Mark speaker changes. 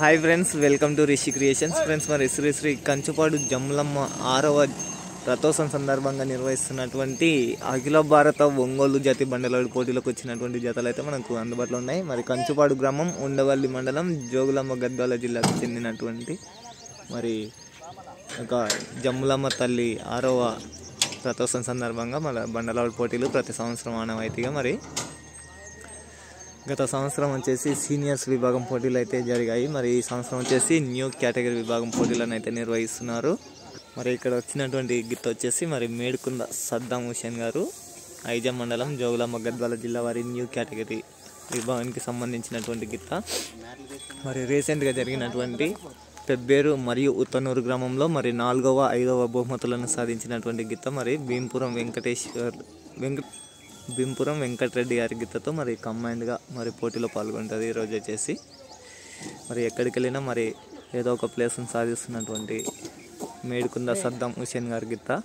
Speaker 1: Hi friends, welcome to Rishi creations. Friends, మరి శ్రీ శ్రీ కంచుపాడు జమ్ములమ్మ 6వ రథోత్సవం సందర్భంగా నిర్వహిస్తున్నటువంటి అఖిల భారత ఒంగోలు జాతి బండలాడు పోటీలకు వచ్చినటువంటి జతలు అయితే మనకు అందుబాటులో ఉన్నాయి. మరి కంచుపాడు గ్రామం, ఉండవల్లి మండలం, జోగులాంబ గద్వాల జిల్లాకు చెందినటువంటి మరి ఒక జమ్ములమ్మ తల్లి 6వ రథోత్సవం సందర్భంగా మన బండలాడు పోటీలు ప్రతి సంవత్సరం ఆనవాయితీగా మరి గత సంవత్సరం వచ్చేసి సీనియర్స్ విభాగం పోటీలు అయితే జరిగాయి. మరి ఈ సంవత్సరం వచ్చేసి న్యూ కేటగిరీ విభాగం పోటీలను అయితే నిర్వహిస్తున్నారు. మరి ఇక్కడ వచ్చినటువంటి గిత్త వచ్చేసి మరి మేడుకుంద సద్దాం హుసేన్ గారు, ఐజా మండలం, జోగులాంబ గద్వాల జిల్లా వారి న్యూ కేటగిరీ విభాగానికి సంబంధించినటువంటి గిత్త. మరి రీసెంట్గా జరిగినటువంటి పెబ్బేరు మరియు ఉత్తనూరు గ్రామంలో మరి 4వ, 5వ బహుమతులను సాధించినటువంటి గిత్త మరి భీంపురం వెంకటరెడ్డి గారి గిత్తతో మరి కంబైన్డ్గా మరి పోటీలో పాల్గొంటుంది. ఈరోజు వచ్చేసి మరి ఎక్కడికి వెళ్ళినా మరి ఏదో ఒక ప్లేస్ని సాధిస్తున్నటువంటి మేడుకుంద సద్దాం హుసేన్ గారి గిత్త.